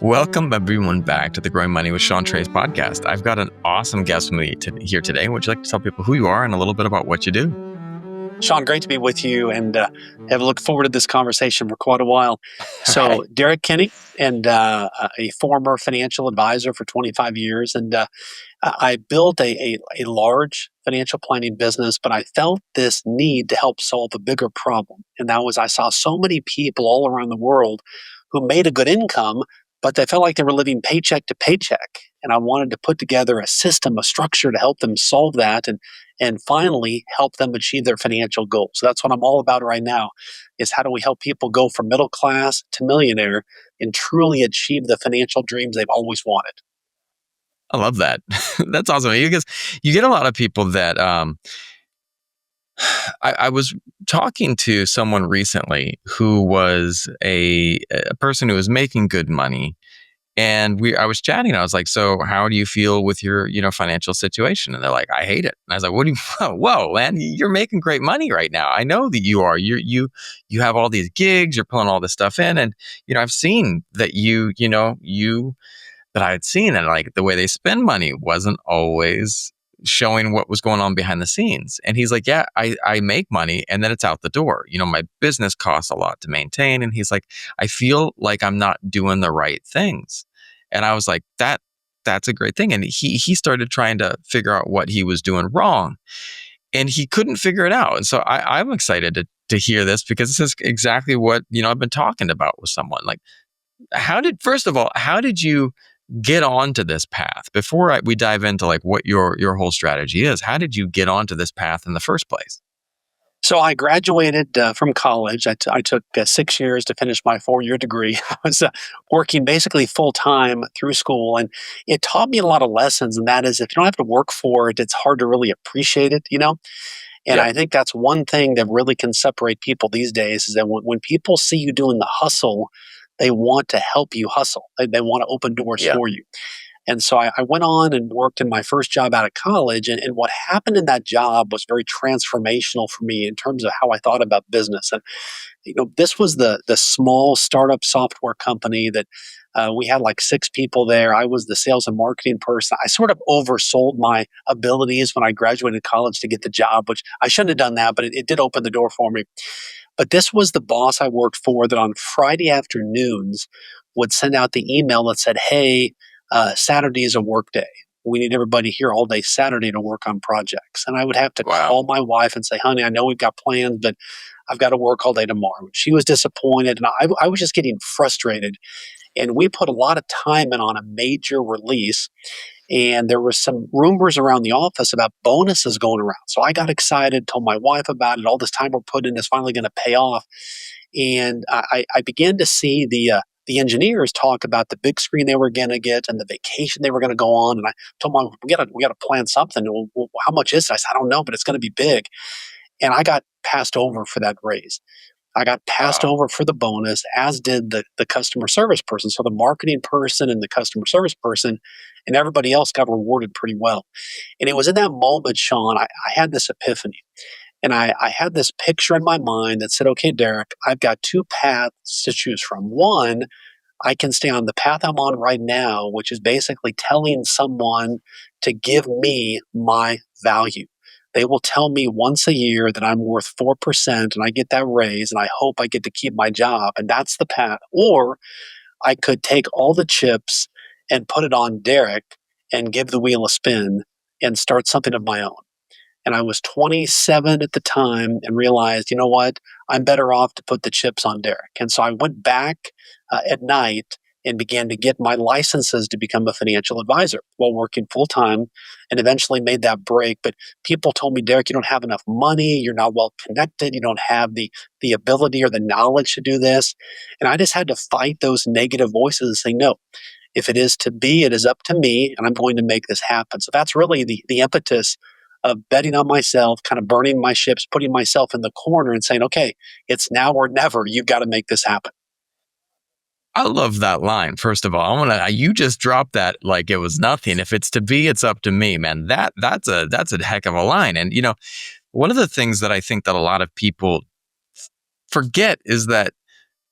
Welcome everyone back to the Growing Money with Sean Trey's podcast. I've got an awesome guest with me here today. Would you like to tell people who you are and a little bit about what you do? Sean, great to be with you and have looked forward to this conversation for quite a while. So, Right. Derrick Kinney, and a former financial advisor for 25 years. And I built a large financial planning business, but I felt this need to help solve a bigger problem. And that was I saw so many people all around the world who made a good income, but they felt like they were living paycheck to paycheck. And I wanted to put together a system, a structure to help them solve that and finally help them achieve their financial goals. So that's what I'm all about right now is how do we help people go from middle class to millionaire and truly achieve the financial dreams they've always wanted. I love that. That's awesome because you get a lot of people that I was talking to someone recently who was a person who was making good money. And I was chatting. I was like, "So, how do you feel with your, financial situation?" And they're like, "I hate it." And I was like, "What do you? Whoa, man! You're making great money right now. I know that you are. You have all these gigs. You're pulling all this stuff in, and I've seen that you that I had seen, and like the way they spend money wasn't always showing what was going on behind the scenes." And he's like, "Yeah, I make money and then it's out the door. My business costs a lot to maintain." And he's like, "I feel like I'm not doing the right things." And I was like, that's a great thing. And he started trying to figure out what he was doing wrong, and he couldn't figure it out. And so I'm excited to hear this because this is exactly what I've been talking about with someone. Like, first of all, how did you get onto this path before we dive into like what your whole strategy is? How did you get onto this path in the first place? So I graduated from college. I took 6 years to finish my 4-year degree. I was working basically full time through school, and it taught me a lot of lessons. And that is, if you don't have to work for it, it's hard to really appreciate it. And Yeah. I think that's one thing that really can separate people these days is that when people see you doing the hustle, they want to help you hustle. They want to open doors Yeah. for you. And so I went on and worked in my first job out of college. And what happened in that job was very transformational for me in terms of how I thought about business. And this was the small startup software company that we had like 6 people there. I was the sales and marketing person. I sort of oversold my abilities when I graduated college to get the job, which I shouldn't have done that, but it did open the door for me. But this was the boss I worked for that on Friday afternoons would send out the email that said, "Hey, Saturday is a work day. We need everybody here all day Saturday to work on projects." And I would have to Wow. call my wife and say, "Honey, I know we've got plans, but I've got to work all day tomorrow." She was disappointed, and I was just getting frustrated. And we put a lot of time in on a major release, and there were some rumors around the office about bonuses going around. So I got excited, told my wife about it. All this time we're putting in is finally going to pay off. And I began to see the engineers talk about the big screen they were going to get and the vacation they were going to go on. And I told them, we got to plan something. Well, how much is it? I said, "I don't know, but it's going to be big." And I got passed over for that raise. I got passed Wow. over for the bonus, as did the customer service person. So the marketing person and the customer service person and everybody else got rewarded pretty well. And it was in that moment, Sean, I had this epiphany. And I had this picture in my mind that said, "Okay, Derrick, I've got two paths to choose from. One, I can stay on the path I'm on right now, which is basically telling someone to give me my value. They will tell me once a year that I'm worth 4% and I get that raise and I hope I get to keep my job. And that's the path. Or I could take all the chips and put it on Derrick and give the wheel a spin and start something of my own." And I was 27 at the time and realized, you know what? I'm better off to put the chips on Derrick. And so I went back at night and began to get my licenses to become a financial advisor while working full time and eventually made that break. But people told me, "Derrick, you don't have enough money. You're not well connected. You don't have the ability or the knowledge to do this." And I just had to fight those negative voices and say, "No, if it is to be, it is up to me, and I'm going to make this happen." So that's really the impetus of betting on myself, kind of burning my ships, putting myself in the corner and saying, "Okay, it's now or never. You've got to make this happen." I love that line. First of all, you just dropped that like it was nothing. If it's to be, it's up to me, man. That's a heck of a line. And one of the things that I think that a lot of people forget is that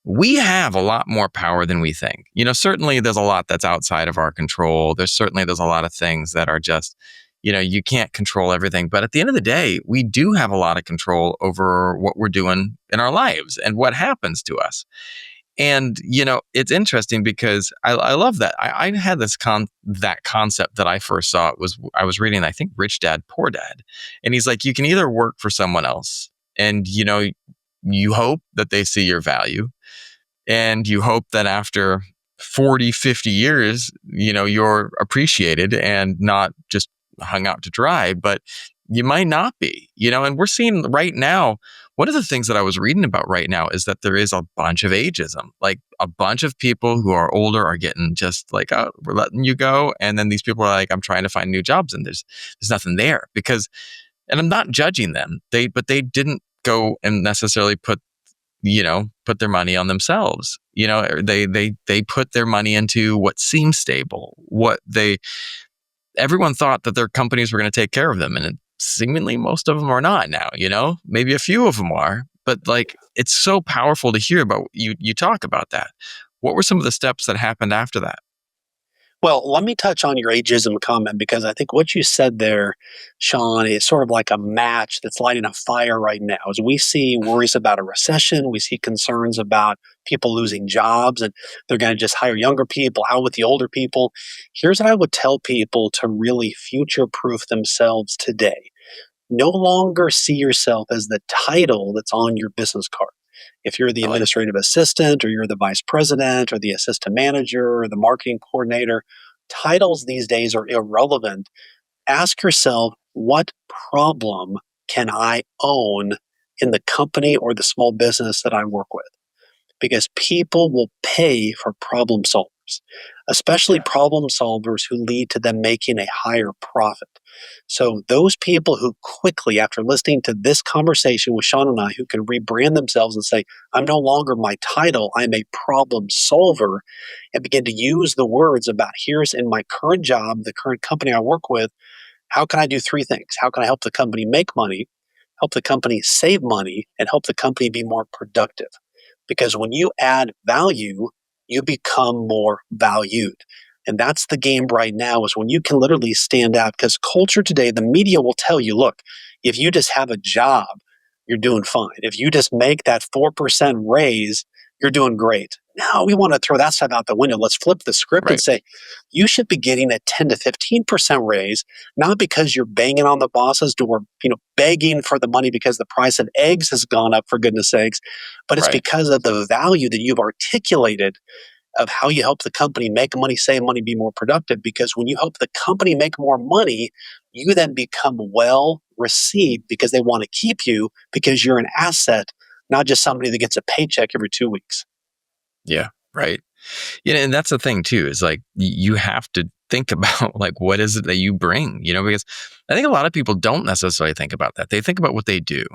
we have a lot more power than we think. Certainly there's a lot that's outside of our control. There's a lot of things that are just, you can't control everything. But at the end of the day, we do have a lot of control over what we're doing in our lives and what happens to us. And it's interesting because I love that. I had that concept that I first saw. I was reading, I think, Rich Dad Poor Dad, and he's like, you can either work for someone else, and you hope that they see your value, and you hope that after 40, 50 years, you're appreciated and not just hung out to dry, but you might not be, and we're seeing right now, one of the things that I was reading about right now is that there is a bunch of ageism. Like a bunch of people who are older are getting just like, oh, we're letting you go. And then these people are like, I'm trying to find new jobs, and there's nothing there because, and I'm not judging them. But they didn't go and necessarily put their money on themselves. They put their money into what seems stable, everyone thought that their companies were going to take care of them, and seemingly most of them are not now. Maybe a few of them are, but like it's so powerful to hear about. You talk about that. What were some of the steps that happened after that? Well, let me touch on your ageism comment because I think what you said there, Sean, is sort of like a match that's lighting a fire right now. As we see worries about a recession, we see concerns about people losing jobs and they're going to just hire younger people out with the older people. Here's what I would tell people to really future proof themselves today. No longer see yourself as the title that's on your business card. If you're the I like, administrative assistant, or you're the vice president, or the assistant manager, or the marketing coordinator, titles these days are irrelevant. Ask yourself, what problem can I own in the company or the small business that I work with? Because people will pay for problem solvers, especially yeah, problem solvers who lead to them making a higher profit. So, those people who quickly, after listening to this conversation with Sean and I, who can rebrand themselves and say, I'm no longer my title, I'm a problem solver, and begin to use the words about here's in my current job, the current company I work with, how can I do three things? How can I help the company make money, help the company save money, and help the company be more productive? Because when you add value, you become more valued. And that's the game right now is when you can literally stand out because culture today, the media will tell you, look, if you just have a job, you're doing fine. If you just make that 4% raise, you're doing great. Now we want to throw that stuff out the window. Let's flip the script and right, say, you should be getting a 10 to 15% raise, not because you're banging on the boss's door, begging for the money because the price of eggs has gone up, for goodness sakes, but it's right, because of the value that you've articulated of how you help the company make money, save money, be more productive. Because when you help the company make more money, you then become well received because they want to keep you because you're an asset, not just somebody that gets a paycheck every 2 weeks. yeah, right. And that's the thing too, is like you have to think about like what is it that you bring, because I think a lot of people don't necessarily think about that. They think about what they do.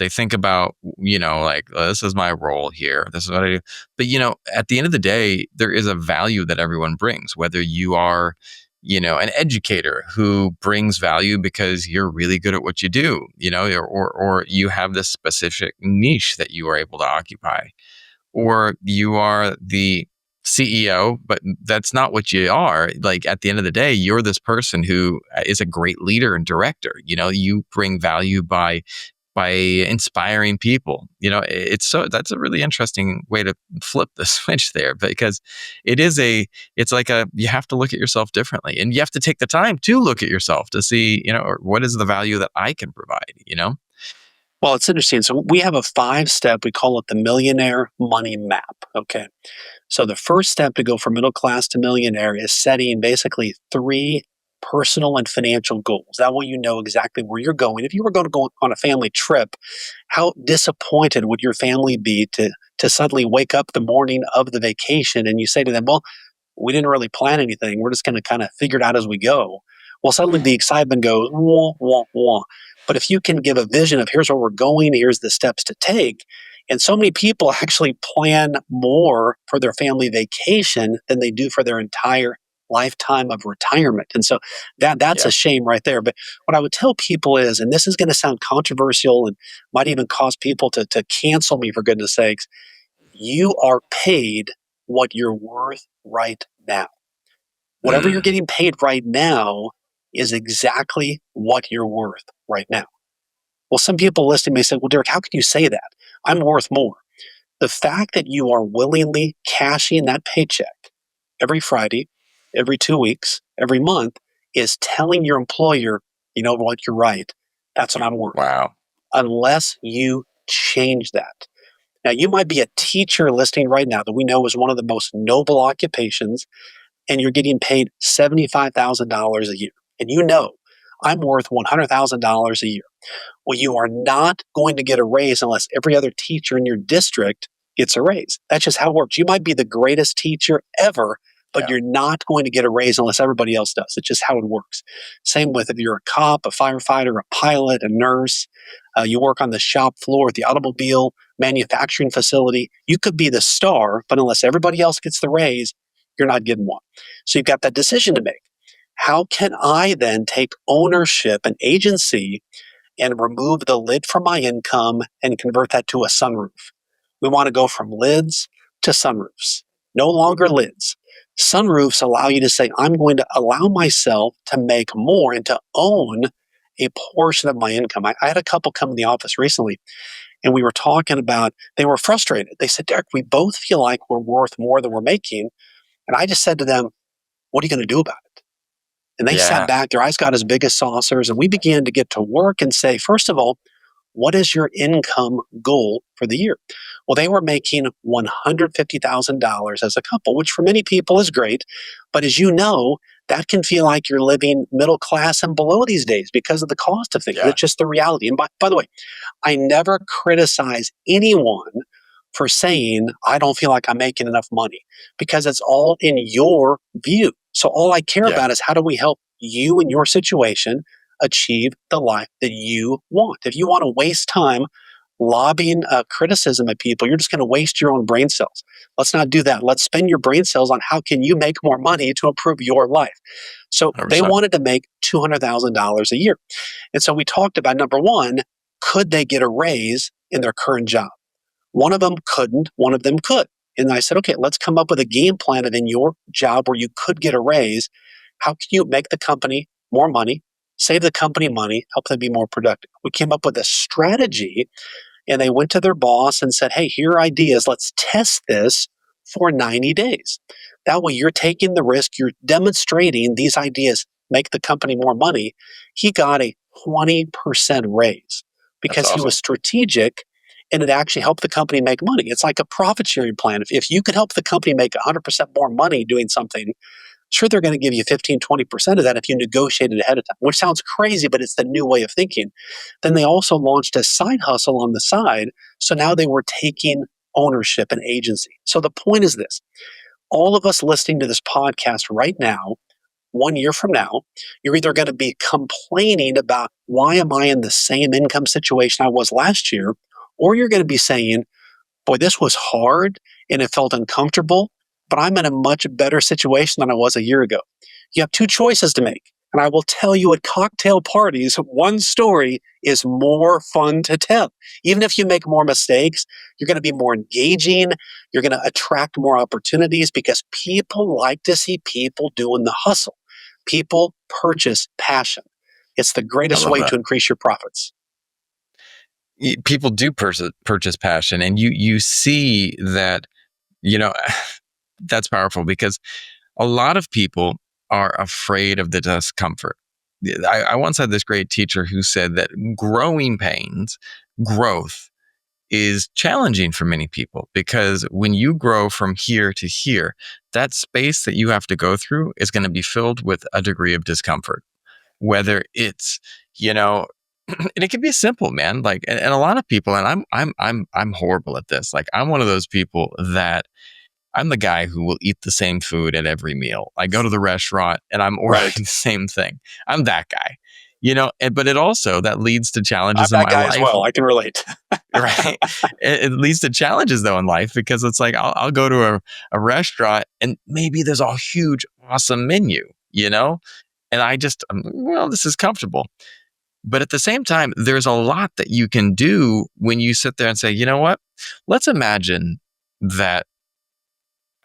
They think about, like, oh, this is my role here. This is what I do. But, at the end of the day, there is a value that everyone brings, whether you are, an educator who brings value because you're really good at what you do, or you have this specific niche that you are able to occupy, or you are the CEO, but that's not what you are. Like at the end of the day, you're this person who is a great leader and director. You bring value by inspiring people. It's so that's a really interesting way to flip the switch there because it's like you have to look at yourself differently and you have to take the time to look at yourself to see, or what is the value that I can provide. Well, it's interesting. So we have a 5 step, we call it the Millionaire Money Map. Okay. So the first step to go from middle class to millionaire is setting basically three personal and financial goals. That way you know exactly where you're going. If you were going to go on a family trip, how disappointed would your family be to suddenly wake up the morning of the vacation and you say to them, well, we didn't really plan anything. We're just going to kind of figure it out as we go. Well, suddenly the excitement goes, wah, wah, wah. But if you can give a vision of here's where we're going, here's the steps to take, and so many people actually plan more for their family vacation than they do for their entire lifetime of retirement. And so that's a Yeah. shame right there. But what I would tell people is, and this is going to sound controversial and might even cause people to cancel me for goodness sakes, You are paid what you're worth right now. Whatever you're Mm, getting paid right now is exactly what you're worth right now. Well, some people listening may say, well, Derek, how can you say that? I'm worth more. The fact that you are willingly cashing that paycheck every Friday, every 2 weeks, every month is telling your employer, you know what, you're right. That's what I'm worth. wow. Unless you change that. Now, you might be a teacher listening right now that we know is one of the most noble occupations, and you're getting paid $75,000 a year. And you know, I'm worth $100,000 a year. Well, you are not going to get a raise unless every other teacher in your district gets a raise. That's just how it works. You might be the greatest teacher ever, but Yeah. you're not going to get a raise unless everybody else does. It's just how it works. Same with if you're a cop, a firefighter, a pilot, a nurse, you work on the shop floor at the automobile manufacturing facility. You could be the star, but unless everybody else gets the raise, you're not getting one. So you've got that decision to make. How can I then take ownership and agency and remove the lid from my income and convert that to a sunroof? We want to go from lids to sunroofs. No longer lids. Sunroofs allow you to say, I'm going to allow myself to make more and to own a portion of my income. I had a couple come in the office recently and we were talking about, they were frustrated. They said, Derek, we both feel like we're worth more than we're making. And I just said to them, what are you going to do about it? And they sat Yeah. back, their eyes got as big as saucers, and we began to get to work and say, first of all, what is your income goal for the year? Well, they were making $150,000 as a couple, which for many people is great. But as you know, that can feel like you're living middle class and below these days because of the cost of things. Yeah. That's just the reality. And by the way, I never criticize anyone for saying, I don't feel like I'm making enough money because it's all in your view. So all I care Yeah. about is how do we help you in your situation achieve the life that you want. If you want to waste time lobbying criticism at people, you're just going to waste your own brain cells. Let's not do that. Let's spend your brain cells on how can you make more money to improve your life. So they 100%. wanted to make $200,000 a year. And so we talked about number one, could they get a raise in their current job? One of them couldn't, one of them could. And I said, okay, let's come up with a game plan of in your job where you could get a raise. How can you make the company more money, save the company money, help them be more productive? We came up with a strategy and they went to their boss and said, hey, here are ideas. Let's test this for 90 days. That way you're taking the risk, you're demonstrating these ideas make the company more money. He got a 20% raise That's because he was awesome. strategic and it actually helped the company make money. It's like a profit sharing plan. If you could help the company make 100% more money doing something, sure, they're going to give you 15, 20% of that if you negotiate it ahead of time, which sounds crazy, but it's the new way of thinking. Then they also launched a side hustle on the side. So now they were taking ownership and agency. So the point is this: all of us listening to this podcast right now, 1 year from now, you're either going to be complaining about why am I in the same income situation I was last year, or you're going to be saying, boy, this was hard and it felt uncomfortable, but I'm in a much better situation than I was a year ago. You have two choices to make. And I will tell you at cocktail parties, one story is more fun to tell. Even if you make more mistakes, you're going to be more engaging. You're going to attract more opportunities because people like to see people doing the hustle. People purchase passion. It's the I greatest love way that. to increase your profits. People do purchase passion, and you see that, you know, that's powerful because a lot of people are afraid of the discomfort. I once had this great teacher who said that growing pains, growth is challenging for many people because when you grow from here to here, that space that you have to go through is going to be filled with a degree of discomfort, whether it's, you know, and it can be simple, man. Like, and a lot of people, and I'm horrible at this. Like, I'm one of those people that I'm the guy who will eat the same food at every meal. I go to the restaurant and I'm ordering Right. the same thing. I'm that guy, but it also, that leads to I'm challenges in that my guy as life, well. I can relate. right? It leads to challenges though in life because it's like, I'll go to a restaurant and maybe there's a huge, awesome menu, and well, this is comfortable. But at the same time, there's a lot that you can do when you sit there and say, you know what? Let's imagine that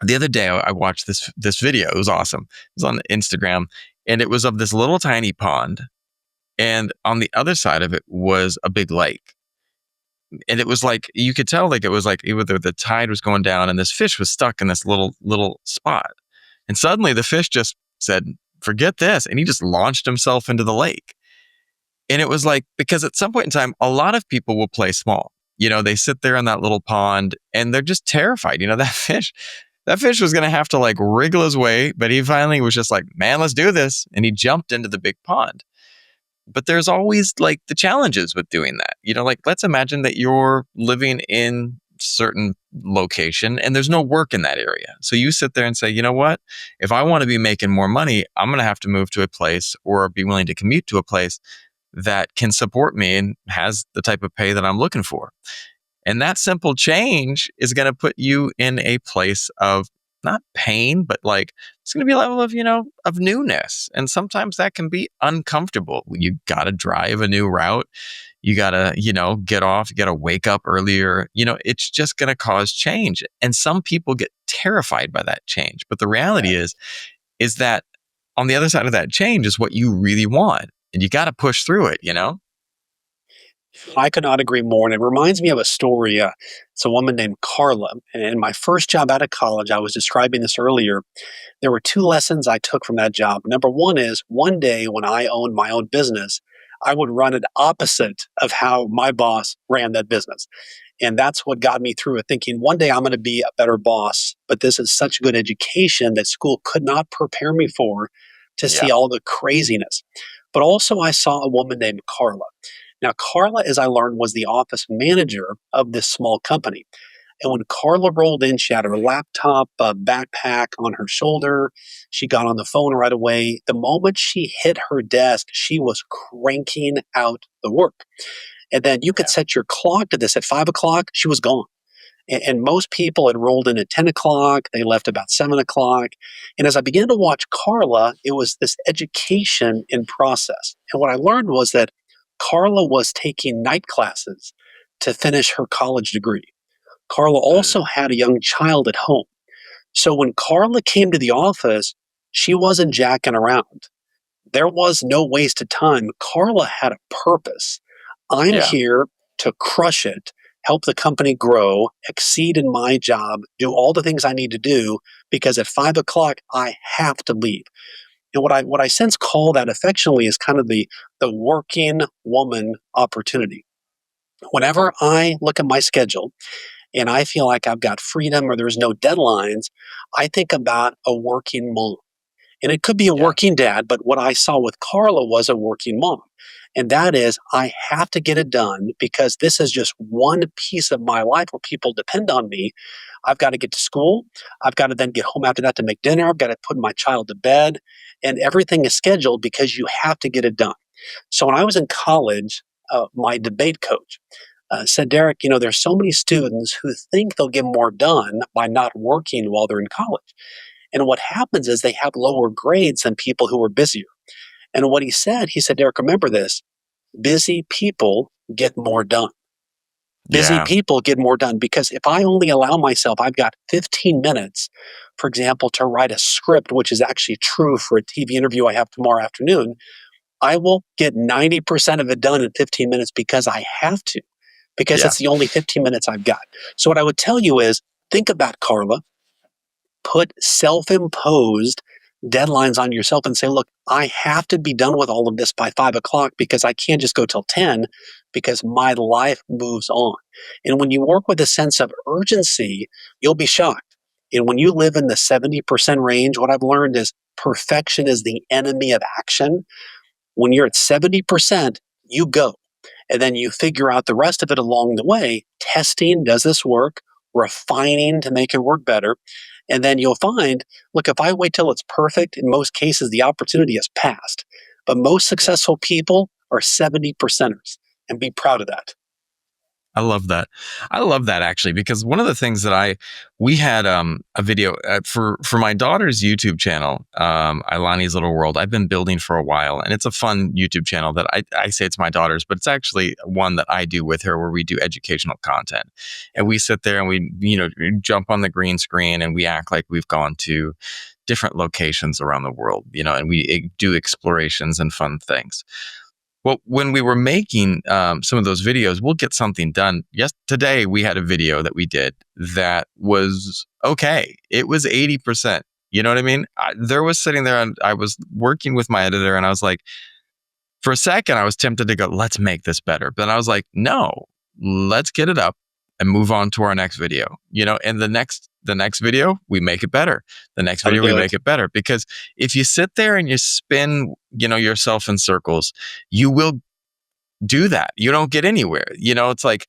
the other day I watched this video. It was awesome. It was on Instagram, and it was of this little tiny pond, and on the other side of it was a big lake. And it was like you could tell, like it was like either the tide was going down, and this fish was stuck in this little spot. And suddenly the fish just said, "Forget this," and he just launched himself into the lake. And it was like, because at some point in time, a lot of people will play small. They sit there in that little pond and they're just terrified. That fish was going to have to like wriggle his way, but he finally was just like, man, let's do this. And he jumped into the big pond. But there's always like the challenges with doing that. Like let's imagine that you're living in certain location and there's no work in that area. So you sit there and say, you know what? If I want to be making more money, I'm going to have to move to a place or be willing to commute to a place that can support me and has the type of pay that I'm looking for. And that simple change is going to put you in a place of not pain, but like it's going to be a level of newness. And sometimes that can be uncomfortable. You got to drive a new route. You got to, get off. You got to wake up earlier. It's just going to cause change. And some people get terrified by that change. But the reality is that on the other side of that change is what you really want. And you got to push through it. I could not agree more. And it reminds me of a story. It's a woman named Carla. And in my first job out of college, I was describing this earlier. There were two lessons I took from that job. Number one is one day when I owned my own business, I would run it opposite of how my boss ran that business. And that's what got me through it, thinking one day I'm going to be a better boss. But this is such good education that school could not prepare me for to Yeah. see all the craziness. But also, I saw a woman named Carla. Now, Carla, as I learned, was the office manager of this small company. And when Carla rolled in, she had her laptop, backpack on her shoulder. She got on the phone right away. The moment she hit her desk, she was cranking out the work. And then you could Yeah. set your clock to this at 5 o'clock, she was gone. And most people had rolled in at 10 o'clock. They left about 7 o'clock. And as I began to watch Carla, it was this education in process. And what I learned was that Carla was taking night classes to finish her college degree. Carla also Mm. had a young child at home. So when Carla came to the office, she wasn't jacking around. There was no wasted time. Carla had a purpose. I'm Yeah. here to crush it, help the company grow, exceed in my job, do all the things I need to do because at 5 o'clock I have to leave. And what I since call that affectionately is kind of the working woman opportunity. Whenever I look at my schedule and I feel like I've got freedom or there's no deadlines, I think about a working mom. And it could be a Yeah. working dad, but what I saw with Carla was a working mom. And that is, I have to get it done because this is just one piece of my life where people depend on me. I've got to get to school. I've got to then get home after that to make dinner. I've got to put my child to bed. And everything is scheduled because you have to get it done. So when I was in college, my debate coach said, Derrick, there's so many students who think they'll get more done by not working while they're in college. And what happens is they have lower grades than people who are busier. And what he said, Derrick, remember this: busy people get more done. Busy Yeah. people get more done because if I only allow myself, I've got 15 minutes, for example, to write a script, which is actually true for a TV interview I have tomorrow afternoon, I will get 90% of it done in 15 minutes because I have to, because Yeah. it's the only 15 minutes I've got. So, what I would tell you is think about Carla, put self imposed deadlines on yourself and say, look, I have to be done with all of this by 5 o'clock because I can't just go till 10 because my life moves on. And when you work with a sense of urgency, you'll be shocked. And when you live in the 70% range, what I've learned is perfection is the enemy of action. When you're at 70%, you go. And then you figure out the rest of it along the way, testing, does this work? Refining to make it work better. And then you'll find, look, if I wait till it's perfect, in most cases, the opportunity has passed. But most Yeah. successful people are 70 percenters, and be proud of that. I love that. I love that actually, because one of the things that we had a video for my daughter's YouTube channel, Ilani's Little World. I've been building for a while, and it's a fun YouTube channel that I say it's my daughter's, but it's actually one that I do with her where we do educational content. And we sit there and we jump on the green screen and we act like we've gone to different locations around the world, and we do explorations and fun things. Well, when we were making some of those videos, we'll get something done. Yes, today we had a video that we did that was okay. It was 80%. You know what I mean? There was sitting there and I was working with my editor and I was like, for a second, I was tempted to go, let's make this better. But I was like, no, let's get it up and move on to our next video. And the next video, we make it better. The next How to video, we do make it. it better. Because if you sit there and you spin, yourself in circles, you will do that. You don't get anywhere. It's like,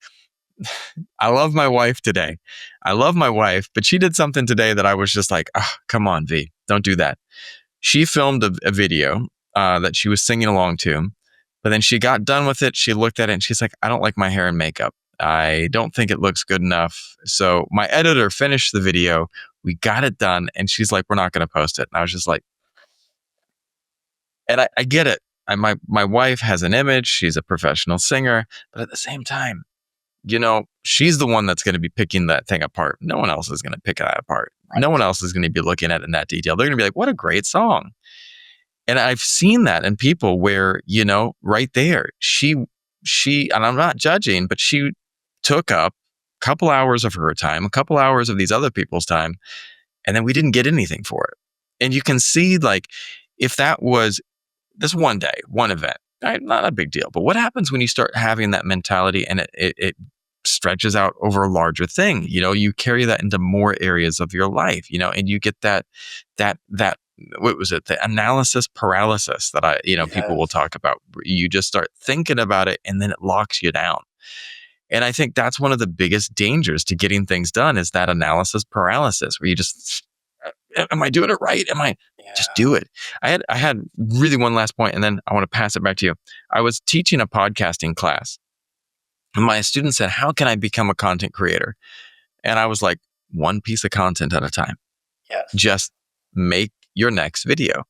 I love my wife today. I love my wife, but she did something today that I was just like, oh, come on, V, don't do that. She filmed a video that she was singing along to, but then she got done with it. She looked at it and she's like, I don't like my hair and makeup. I don't think it looks good enough. So my editor finished the video. We got it done. And she's like, we're not going to post it. And I was just like, and I get it. My wife has an image. She's a professional singer. But at the same time, she's the one that's going to be picking that thing apart. No one else is going to pick that apart. No one Right. else is going to be looking at it in that detail. They're going to be like, what a great song. And I've seen that in people where, right there, and I'm not judging, but she took up a couple hours of her time, a couple hours of these other people's time, and then we didn't get anything for it. And you can see, like, if that was this one day, one event, right, not a big deal. But what happens when you start having that mentality and it stretches out over a larger thing? You carry that into more areas of your life, and you get that what was it? The analysis paralysis that people will Yes. talk about. You just start thinking about it and then it locks you down. And I think that's one of the biggest dangers to getting things done is that analysis paralysis where you just, am I doing it right? Am I just Yeah. do it? I had really one last point and then I want to pass it back to you. I was teaching a podcasting class and my student said, how can I become a content creator? And I was like, one piece of content at a time. Yes. Just make your next video.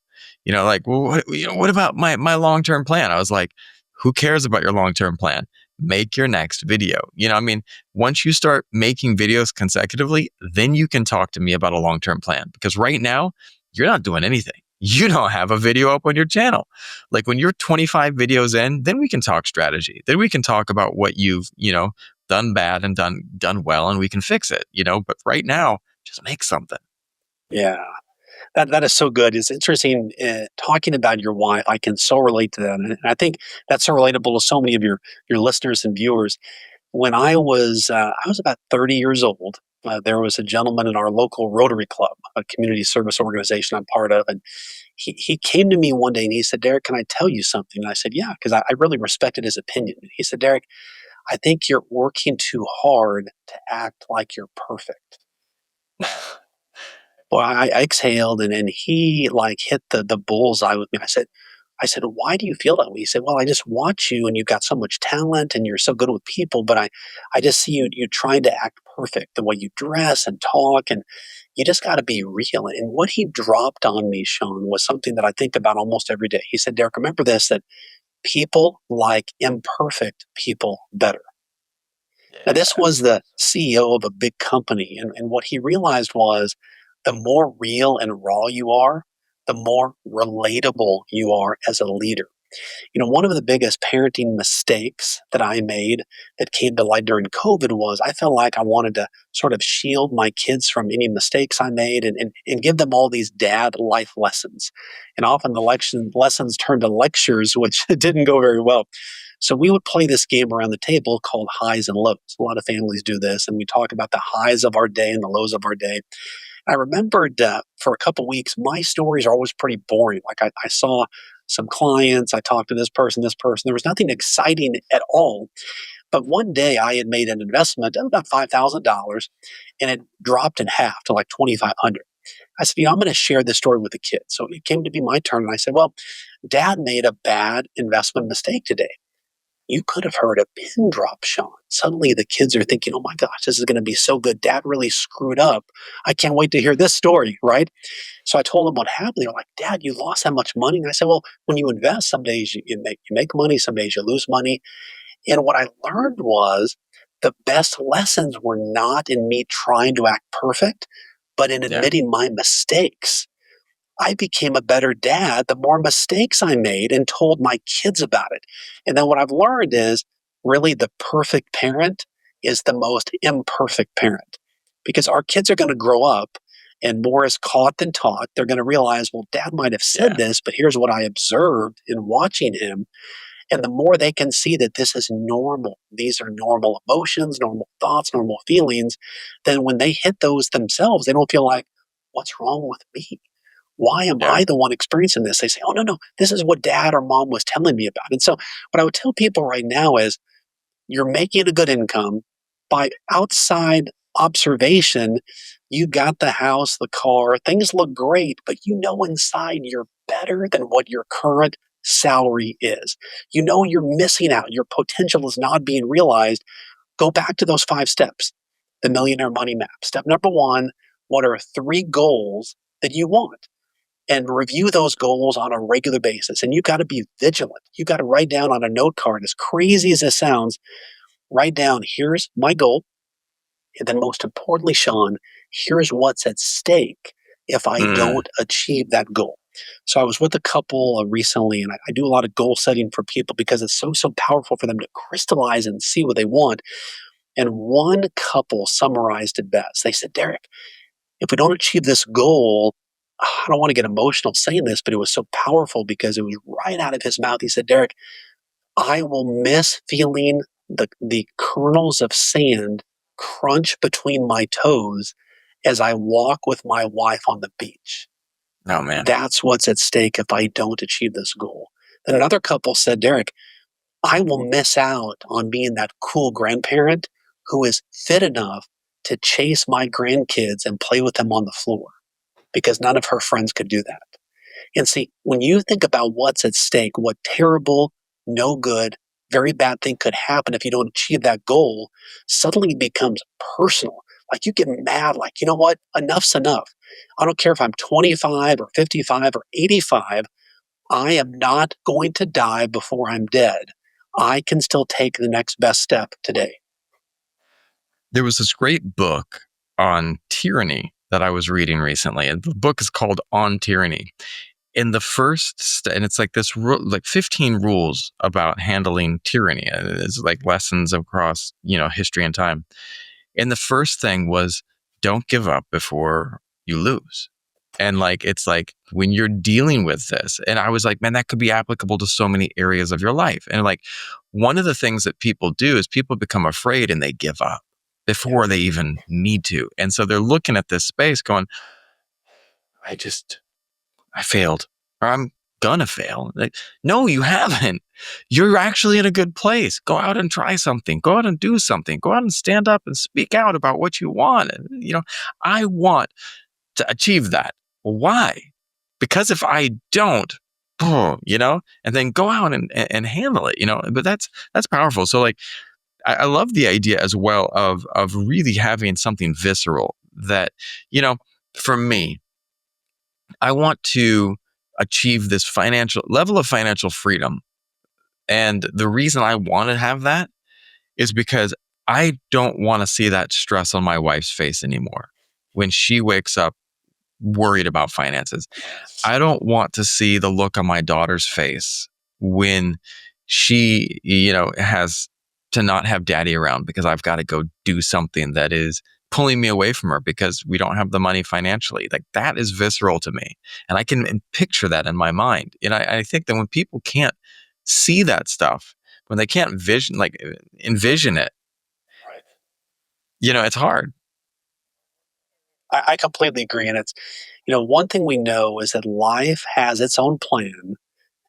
Like, well, what about my long-term plan? I was like, who cares about your long-term plan? Make your next video. I mean, once you start making videos consecutively, then you can talk to me about a long-term plan. Because right now, you're not doing anything. You don't have a video up on your channel. Like when you're 25 videos in, then we can talk strategy. Then we can talk about what you've, done bad and done well, and we can fix it, But right now, just make something. Yeah. That is so good. It's interesting talking about your wife. I can so relate to that, and I think that's so relatable to so many of your listeners and viewers. When I was about 30 years old, there was a gentleman in our local Rotary Club, a community service organization I'm part of, and he came to me one day and he said, "Derrick, can I tell you something?" And I said, "Yeah," because I really respected his opinion. He said, "Derrick, I think you're working too hard to act like you're perfect." Well, I exhaled and he like hit the bullseye with me. I said, "Why do you feel that way?" He said, "Well, I just watch you and you've got so much talent and you're so good with people, but I just see you trying to act perfect, the way you dress and talk, and you just got to be real." And what he dropped on me, Sean, was something that I think about almost every day. He said, "Derek, remember this, that people like imperfect people better." Now, this Yeah. was the CEO of a big company, and what he realized was the more real and raw you are, the more relatable you are as a leader. One of the biggest parenting mistakes that I made that came to light during COVID was I felt like I wanted to sort of shield my kids from any mistakes I made and give them all these dad life lessons. And often the lessons turned to lectures, which didn't go very well. So we would play this game around the table called highs and lows. A lot of families do this, and we talk about the highs of our day and the lows of our day. I remembered for a couple weeks, my stories are always pretty boring. Like I saw some clients, I talked to this person, this person. There was nothing exciting at all. But one day I had made an investment of about $5,000 and it dropped in half to like 2,500. I said, I'm going to share this story with the kids. So it came to be my turn. And I said, well, dad made a bad investment mistake today. you could have heard a pin drop, Sean. Suddenly the kids are thinking, oh my gosh, this is going to be so good. Dad really screwed up. I can't wait to hear this story, right? So I told them what happened. They were like, Dad, you lost that much money. And I said, well, when you invest, some days you make money, some days you lose money. And what I learned was the best lessons were not in me trying to act perfect, but in Yeah. admitting my mistakes. I became a better dad the more mistakes I made and told my kids about it. And then what I've learned is really the perfect parent is the most imperfect parent because our kids are going to grow up and more is caught than taught. They're going to realize, well, dad might have said Yeah. this, but here's what I observed in watching him. And the more they can see that this is normal, these are normal emotions, normal thoughts, normal feelings, then when they hit those themselves, they don't feel like, what's wrong with me? Why am Yeah. I the one experiencing this? They say, oh, no, no, this is what dad or mom was telling me about. And so, what I would tell people right now is you're making a good income by outside observation. You got the house, the car, things look great, but you know inside you're better than what your current salary is. You know you're missing out. Your potential is not being realized. Go back to those 5 steps, the Millionaire Money Map. Step number one, what are 3 goals that you want? And review those goals on a regular basis. And you got to be vigilant. You got to write down on a note card, as crazy as it sounds, write down, here's my goal. And then, most importantly, Sean, here's what's at stake if I Mm, don't achieve that goal. So I was with a couple recently, and I do a lot of goal setting for people because it's so, so powerful for them to crystallize and see what they want. And one couple summarized it best. They said, Derrick, if we don't achieve this goal, I don't want to get emotional saying this, but it was so powerful because it was right out of his mouth. He said, Derrick, I will miss feeling the kernels of sand crunch between my toes as I walk with my wife on the beach. oh man. That's what's at stake if I don't achieve this goal. Then another couple said, Derrick, I will miss out on being that cool grandparent who is fit enough to chase my grandkids and play with them on the floor because none of her friends could do that. And see, when you think about what's at stake, what terrible, no good, very bad thing could happen if you don't achieve that goal, suddenly it becomes personal. Like you get mad, like, you know what? Enough's enough. I don't care if I'm 25 or 55 or 85. I am not going to die before I'm dead. I can still take the next best step today. There was this great book on tyranny that I was reading recently. And the book is called On Tyranny. In the and it's like like 15 rules about handling tyranny. It's like lessons across, history and time. And the first thing was don't give up before you lose. And like, it's like when you're dealing with this, and I was like, man, that could be applicable to so many areas of your life. And like, one of the things that people do is people become afraid and they give up Yeah, before they even need to. And so they're looking at this space going, I just, I failed, or I'm gonna fail. Like, no, you haven't. You're actually in a good place. Go out and try something. Go out and do something. Go out and stand up and speak out about what you want. I want to achieve that. Why? Because if I don't, and then go out and handle it, but that's powerful. So like, I love the idea as well of really having something visceral that, you know, for me, I want to achieve this financial level of financial freedom. And the reason I want to have that is because I don't want to see that stress on my wife's face anymore when she wakes up worried about finances. yes. I don't want to see the look on my daughter's face when she, has to not have daddy around because I've got to go do something that is pulling me away from her because we don't have the money financially. Like that is visceral to me. And I can picture that in my mind. And I think that when people can't see that stuff, when they can't envision it, Right. it's hard. I completely agree. And it's, one thing we know is that life has its own plan.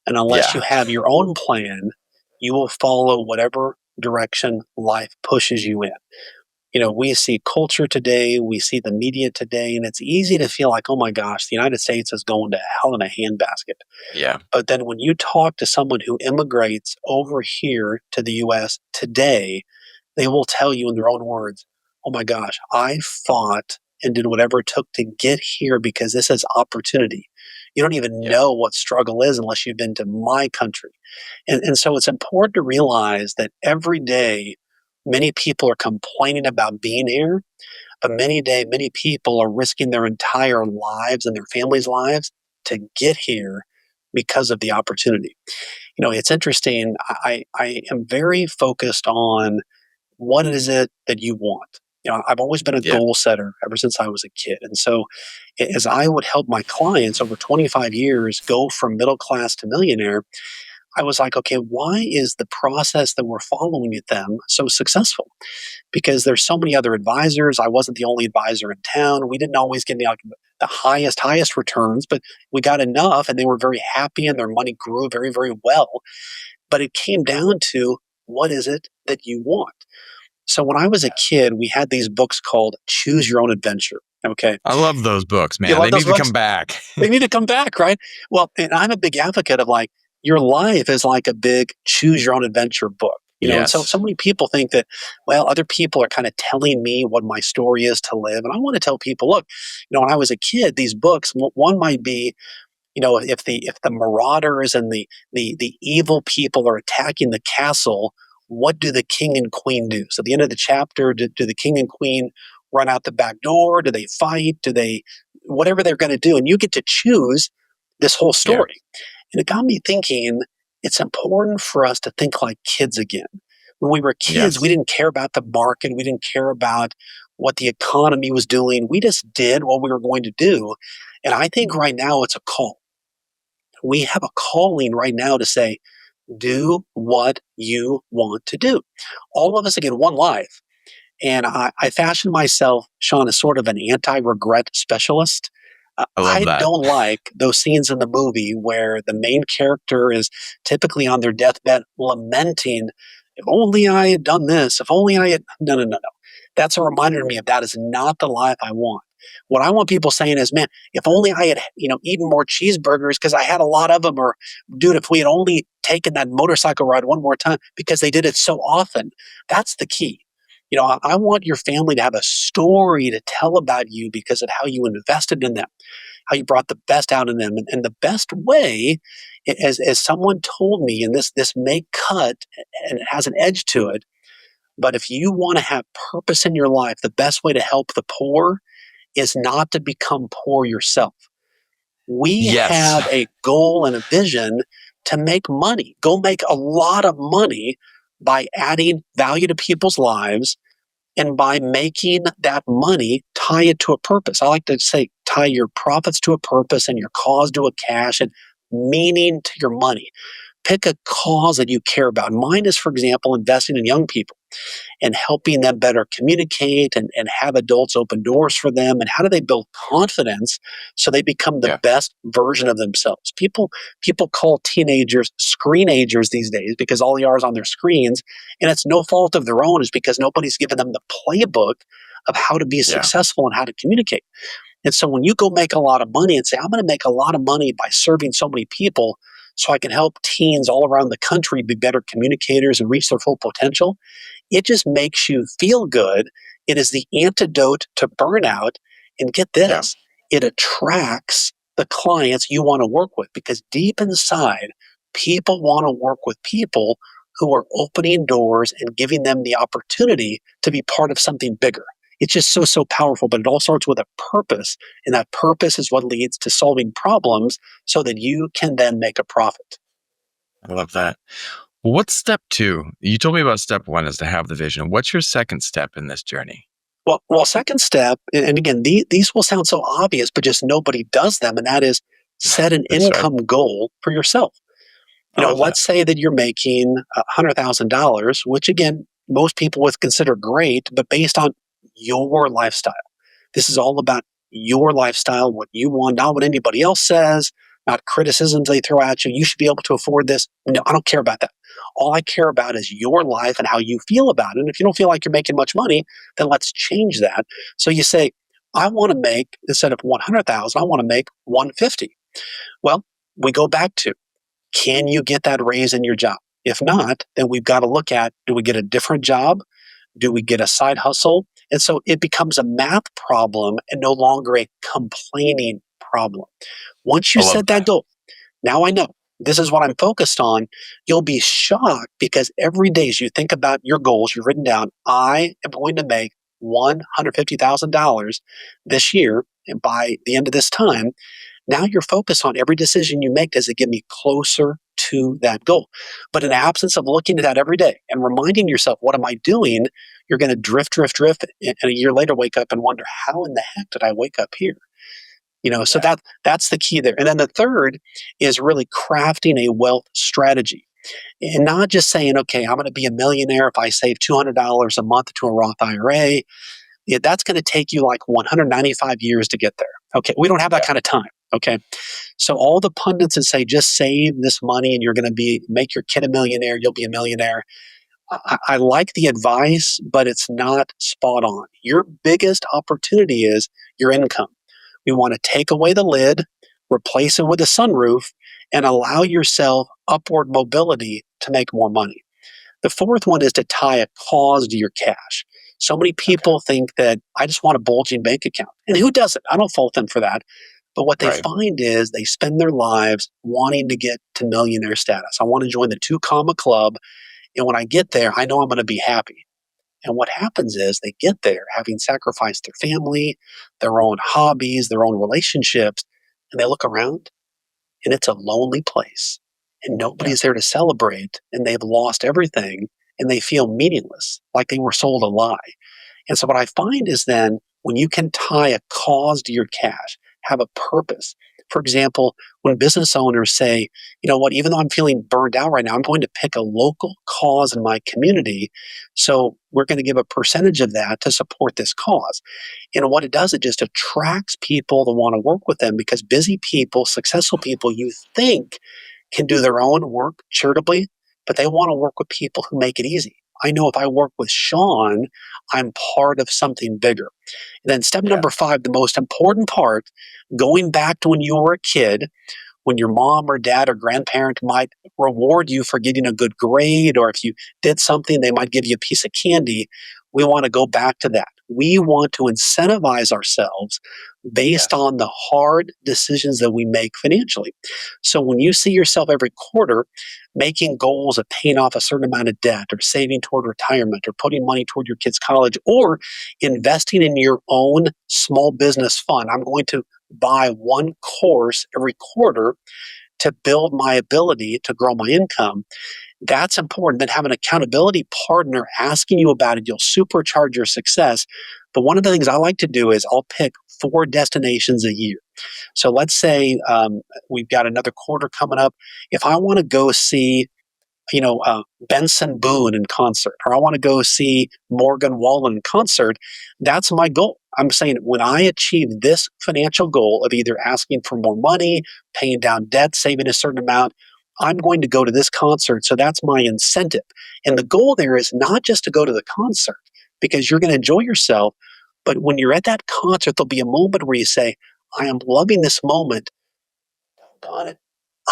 And unless you Yeah. have your own plan, you will follow whatever direction life pushes you in. We see culture today, we see the media today, and it's easy to feel like, oh my gosh, the United States is going to hell in a handbasket. Yeah. But then when you talk to someone who immigrates over here to the US today, they will tell you in their own words, oh my gosh, I fought and did whatever it took to get here because this is opportunity. You don't even Yeah. know what struggle is unless you've been to my country. And so it's important to realize that every day, many people are complaining about being here, but many people are risking their entire lives and their families' lives to get here because of the opportunity. It's interesting. I am very focused on what is it that you want. I've always been a Yeah. goal setter ever since I was a kid. And so as I would help my clients over 25 years go from middle class to millionaire, I was like, okay, why is the process that we're following with them so successful? Because there's so many other advisors. I wasn't the only advisor in town. We didn't always get the highest returns, but we got enough and they were very happy and their money grew very, very well. But it came down to what is it that you want? So when I was a kid, we had these books called Choose Your Own Adventure. Okay. I love those books, You man. love They those need to books? come back. They need to come back, right? Well, and I'm a big advocate of like your life is like a big choose your own adventure book. And so Yes. many people think that, well, other people are kind of telling me what my story is to live. And I want to tell people, look, when I was a kid, these books, one might be, if the marauders and the evil people are attacking the castle, what do the king and queen do? So at the end of the chapter, do the king and queen run out the back door? Do they fight? Do they whatever they're going to do? And you get to choose this whole Yeah. story. And it got me thinking it's important for us to think like kids again. When we were kids, we Yes. didn't care about the market. We didn't care about what the economy was doing. We just did what we were going to do. And I think right now it's a call. We have a calling right now to say, do what you want to do. All of us get one life. And I fashioned myself, Sean, as sort of an anti regret specialist. I love I that. don't like those scenes in the movie where the main character is typically on their deathbed lamenting, if only I had done this, if only I had. No, no, no, no. That's a reminder to me of that is not the life I want. What I want people saying is, man, if only I had, eaten more cheeseburgers because I had a lot of them, or dude, if we had only taken that motorcycle ride one more time because they did it so often. That's the key. I want your family to have a story to tell about you because of how you invested in them, how you brought the best out in them. And the best way, as someone told me, and this may cut and it has an edge to it, but if you want to have purpose in your life, the best way to help the poor is not to become poor yourself. We Yes. have a goal and a vision to make money. Go make a lot of money by adding value to people's lives and by making that money tie it to a purpose. I like to say tie your profits to a purpose and your cause to a cash and meaning to your money. Pick a cause that you care about. Mine is, for example, investing in young people and helping them better communicate and have adults open doors for them. And how do they build confidence so they become the Yeah. best version of themselves? People call teenagers screenagers these days because all they are is on their screens. And it's no fault of their own, is because nobody's given them the playbook of how to be Yeah. successful and how to communicate. And so when you go make a lot of money and say, I'm going to make a lot of money by serving so many people so I can help teens all around the country be better communicators and reach their full potential, it just makes you feel good. It is the antidote to burnout. And get Yeah. this, it attracts the clients you want to work with because deep inside, people want to work with people who are opening doors and giving them the opportunity to be part of something bigger. It's just so, so powerful, but it all starts with a purpose. And that purpose is what leads to solving problems so that you can then make a profit. I love that. What's step two? You told me about step one is to have the vision. What's your second step in this journey? Well, second step, and again, these will sound so obvious, but just nobody does them, and that is set an That's right. income goal for yourself. I love that. Let's say that you're making $100,000, which again, most people would consider great, but based on your lifestyle. This is all about your lifestyle, what you want, not what anybody else says, not criticisms they throw at you. You should be able to afford this. No, I don't care about that. All I care about is your life and how you feel about it. And if you don't feel like you're making much money, then let's change that. So you say, I want to make, instead of 100,000, I want to make 150. Well, we go back to, can you get that raise in your job? If not, then we've got to look at, do we get a different job? Do we get a side hustle? And so it becomes a math problem and no longer a complaining problem. Once I you love set that that. goal, now I know this is what I'm focused on. You'll be shocked because every day as you think about your goals, you've written down, I am going to make $150,000 this year. And by the end of this time, now you're focused on every decision you make. Does it get me closer to that goal? But in the absence of looking at that every day and reminding yourself, what am I doing? You're going to drift, and a year later wake up and wonder, how in the heck did I wake up here? So Yeah. that's the key there. And then the third is really crafting a wealth strategy and not just saying, okay, I'm going to be a millionaire if I save $200 a month to a Roth IRA. Yeah, that's going to take you like 195 years to get there. Okay, we don't have that Yeah. kind of time. Okay, so all the pundits that say just save this money and you're going to make your kid a millionaire, you'll be a millionaire. I like the advice, but it's not spot on. Your biggest opportunity is your income. We want to take away the lid, replace it with a sunroof, and allow yourself upward mobility to make more money. The fourth one is to tie a cause to your cash. So many Okay. people think that I just want a bulging bank account. And who doesn't? I don't fault them for that. But what they Right. find is they spend their lives wanting to get to millionaire status. I want to join the two comma club. And when I get there, I know I'm going to be happy. And what happens is they get there having sacrificed their family, their own hobbies, their own relationships, and they look around and it's a lonely place and Yeah. nobody's there to celebrate and they've lost everything and they feel meaningless, like they were sold a lie. And so what I find is then when you can tie a cause to your cash, have a purpose. For example, when business owners say, you know what, even though I'm feeling burned out right now, I'm going to pick a local cause in my community. So we're going to give a percentage of that to support this cause. And what it does, it just attracts people to want to work with them because busy people, successful people, you think can do their own work charitably, but they want to work with people who make it easy. I know if I work with Sean, I'm part of something bigger. And then step Yeah. number five, the most important part, going back to when you were a kid, when your mom or dad or grandparent might reward you for getting a good grade, or if you did something, they might give you a piece of candy. We want to go back to that. We want to incentivize ourselves based Yes. on the hard decisions that we make financially. So when you see yourself every quarter making goals of paying off a certain amount of debt or saving toward retirement or putting money toward your kids' college or investing in your own small business fund, I'm going to buy one course every quarter to build my ability to grow my income. That's important. Then have an accountability partner asking you about it. You'll supercharge your success. But one of the things I like to do is I'll pick 4 destinations a year. So let's say we've got another quarter coming up. If I want to go see Benson Boone in concert, or I want to go see Morgan Wallen in concert, that's my goal. I'm saying when I achieve this financial goal of either asking for more money, paying down debt, saving a certain amount, I'm going to go to this concert. So that's my incentive. And the goal there is not just to go to the concert because you're going to enjoy yourself, but when you're at that concert, there'll be a moment where you say, I am loving this moment. Doggone it.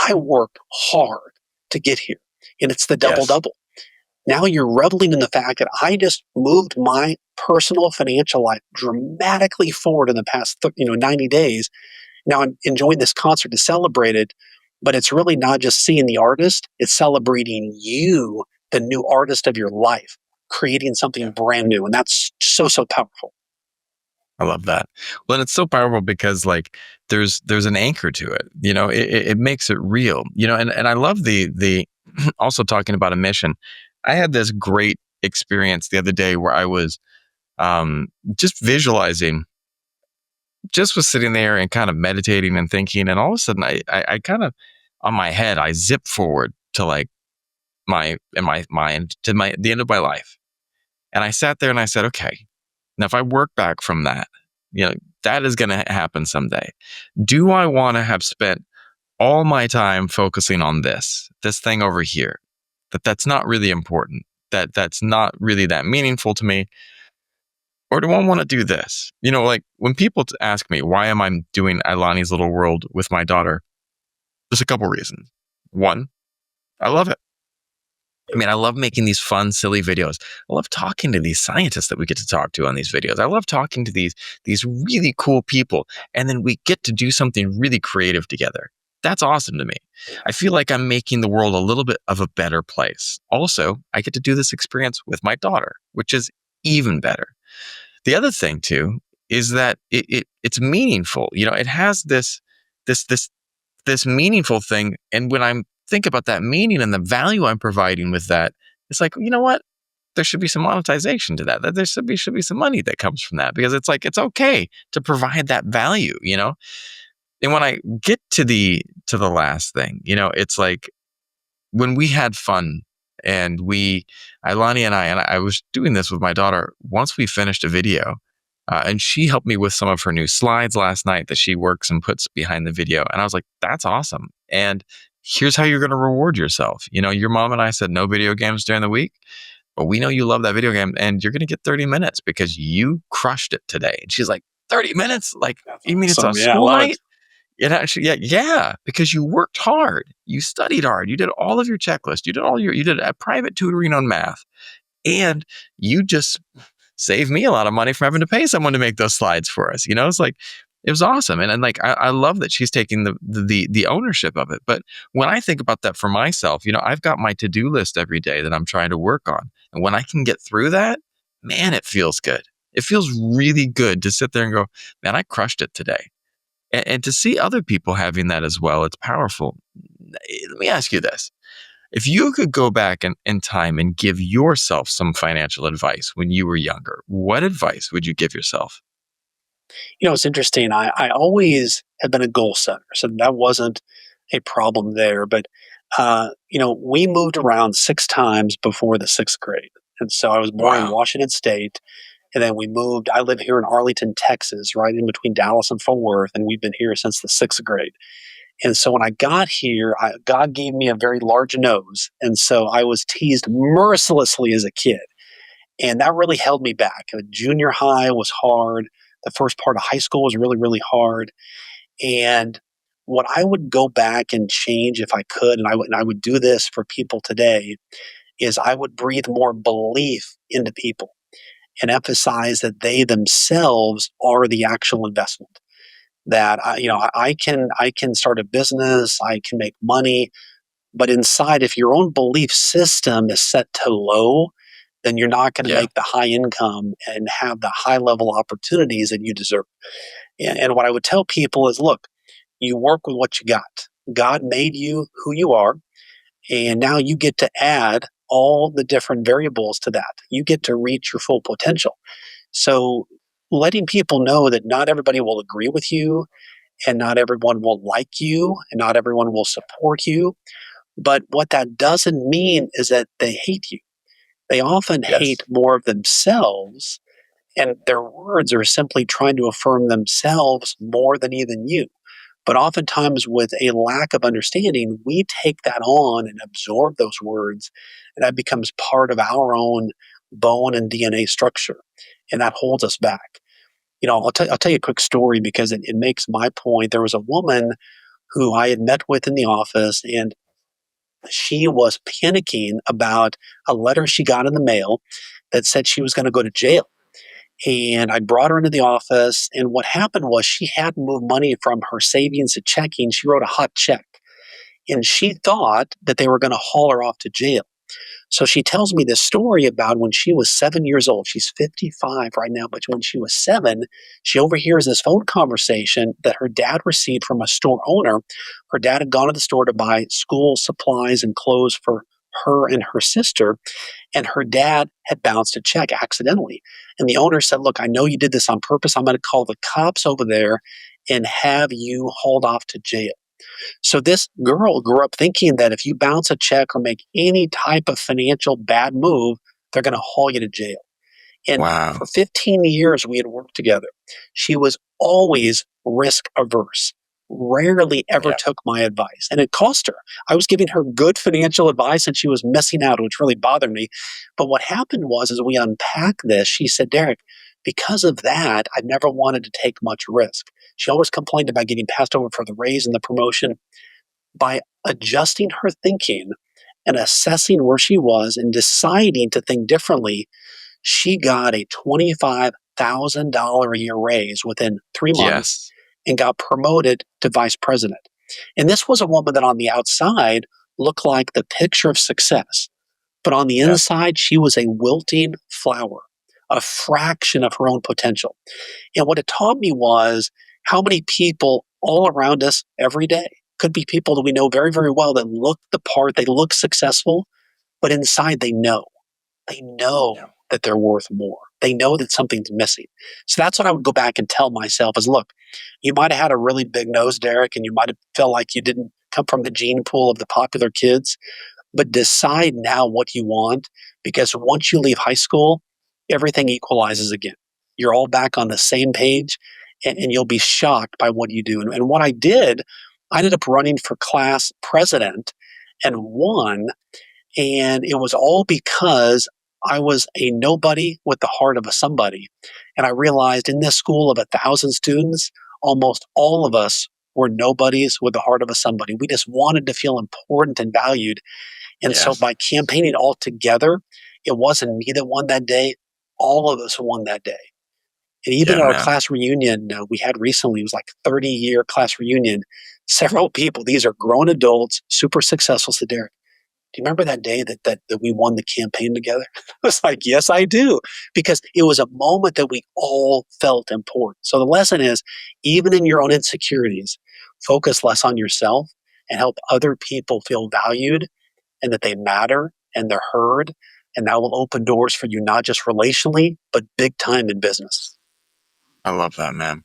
I worked hard to get here. And it's the double Yes. double. Now you're reveling in the fact that I just moved my personal financial life dramatically forward in the past 90 days. Now I'm enjoying this concert to celebrate it, but it's really not just seeing the artist, it's celebrating you, the new artist of your life, creating something Yeah. brand new. And that's so, so powerful. I love that. Well, and it's so powerful because like there's an anchor to it. It makes it real. And I love the also talking about a mission. I had this great experience the other day where I was just visualizing, just was sitting there and kind of meditating and thinking, and all of a sudden I kind of on my head I zip forward to like my in my mind to my the end of my life. And I sat there and I said, okay, now if I work back from that, you know, that is going to happen someday. Do I want to have spent all my time focusing on this thing over here, that's not really important, that's not really that meaningful to me? Or do I want to do this? Like when people ask me, why am I doing Ilani's Little World with my daughter? There's a couple reasons. One, I love it. I mean, I love making these fun, silly videos. I love talking to these scientists that we get to talk to on these videos. I love talking to these really cool people, and then we get to do something really creative together. That's awesome to me. I feel like I'm making the world a little bit of a better place. Also, I get to do this experience with my daughter, which is even better. The other thing too is that it's meaningful. It has this this this meaningful thing. And when I'm think about that meaning and the value I'm providing with that, it's like, you know what? There should be some monetization to that. That there should be some money that comes from that, because it's like it's okay to provide that value. And when I get to the last thing, it's like when we had fun and Ilani and I was doing this with my daughter. Once we finished a video, and she helped me with some of her new slides last night that she works and puts behind the video. And I was like, that's awesome. And here's how you're going to reward yourself. Your mom and I said no video games during the week, but we know you love that video game and you're going to get 30 minutes because you crushed it today. And she's like, 30 minutes? Like, That's you mean it's a awesome. Yeah, I school love it. night? It actually, yeah, because you worked hard, you studied hard, you did all of your checklist, you did a private tutoring on math, and you just saved me a lot of money from having to pay someone to make those slides for us. It's like it was awesome, and like I love that she's taking the ownership of it. But when I think about that for myself, I've got my to-do list every day that I'm trying to work on, and when I can get through that, man, it feels good. It feels really good to sit there and go, man, I crushed it today. And to see other people having that as well, it's powerful. Let me ask you this. If you could go back in time and give yourself some financial advice when you were younger, what advice would you give yourself? It's interesting. I always have been a goal setter, so that wasn't a problem there. But, we moved around 6 times before the sixth grade. And so I was born in Wow. Washington State. And then we moved. I live here in Arlington, Texas, right in between Dallas and Fort Worth. And we've been here since the sixth grade. And so when I got here, God gave me a very large nose. And so I was teased mercilessly as a kid. And that really held me back. Junior high was hard. The first part of high school was really, really hard. And what I would go back and change if I could, and I would do this for people today, is I would breathe more belief into people and emphasize that they themselves are the actual investment. That I can start a business, I can make money, but inside, if your own belief system is set to low, then you're not going to Yeah. make the high income and have the high level opportunities that you deserve. And what I would tell people is, look, you work with what you got. God made you who you are, and now you get to add all the different variables to that. You get to reach your full potential. So, letting people know that not everybody will agree with you, and not everyone will like you, and not everyone will support you. But what that doesn't mean is that they hate you. They often hate Yes. more of themselves, and their words are simply trying to affirm themselves more than even you. But oftentimes, with a lack of understanding, we take that on and absorb those words, and that becomes part of our own bone and DNA structure, and that holds us back. I'll tell you a quick story because it makes my point. There was a woman who I had met with in the office, and she was panicking about a letter she got in the mail that said she was going to go to jail. And I brought her into the office, and what happened was she had moved money from her savings to checking. She wrote a hot check, and she thought that they were going to haul her off to jail. So she tells me this story about when she was 7 years old. She's 55 right now, but when she was seven, she overhears this phone conversation that her dad received from a store owner. Her dad had gone to the store to buy school supplies and clothes for her and her sister, and her dad had bounced a check accidentally. And the owner said, look, I know you did this on purpose. I'm going to call the cops over there and have you hauled off to jail. So this girl grew up thinking that if you bounce a check or make any type of financial bad move, they're going to haul you to jail. And Wow. for 15 years, we had worked together. She was always risk averse. rarely ever Yeah. took my advice. And it cost her. I was giving her good financial advice and she was missing out, which really bothered me. But what happened was, as we unpacked this, she said, Derrick, because of that, I never wanted to take much risk. She always complained about getting passed over for the raise and the promotion. By adjusting her thinking and assessing where she was and deciding to think differently, she got a $25,000 a year raise within 3 months Yes. and got promoted to vice president. And this was a woman that on the outside looked like the picture of success, but on the Yes. inside, she was a wilting flower, a fraction of her own potential. And what it taught me was how many people all around us every day could be people that we know very, very well that look the part, they look successful, but inside they know Yeah. that they're worth more. They know that something's missing. So that's what I would go back and tell myself is look, you might have had a really big nose, Derek, and you might have felt like you didn't come from the gene pool of the popular kids, but decide now what you want because once you leave high school, everything equalizes again. You're all back on the same page and you'll be shocked by what you do. And what I did, I ended up running for class president and won, and it was all because I was a nobody with the heart of a somebody. And I realized in this school of 1,000 students, almost all of us were nobodies with the heart of a somebody. We just wanted to feel important and valued. And so Yes. by campaigning all together, it wasn't me that won that day. All of us won that day. And even Yeah, at our man. class reunion we had recently, it was like 30-year class reunion. Several people, these are grown adults, super successful, said, Derek, do you remember that day that we won the campaign together? I was like, yes, I do. Because it was a moment that we all felt important. So the lesson is, even in your own insecurities, focus less on yourself and help other people feel valued and that they matter and they're heard. And that will open doors for you, not just relationally, but big time in business. I love that, man.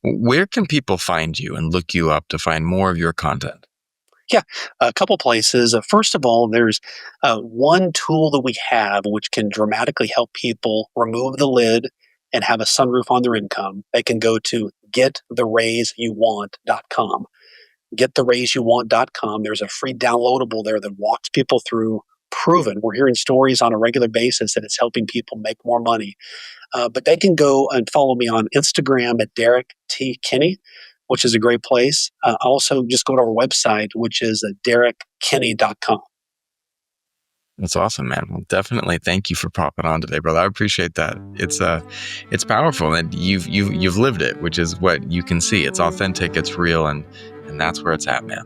Where can people find you and look you up to find more of your content? Yeah, a couple places. First of all, there's one tool that we have which can dramatically help people remove the lid and have a sunroof on their income. They can go to gettheraiseyouwant.com. Gettheraiseyouwant.com. There's a free downloadable there that walks people through proven. We're hearing stories on a regular basis that it's helping people make more money. But they can go and follow me on Instagram at Derrick T. Kinney, which is a great place. Also, just go to our website, which is derrickkinney.com. That's awesome, man. Well, definitely thank you for popping on today, brother. I appreciate that. It's powerful, and you've lived it, which is what you can see. It's authentic, it's real, and that's where it's at, man.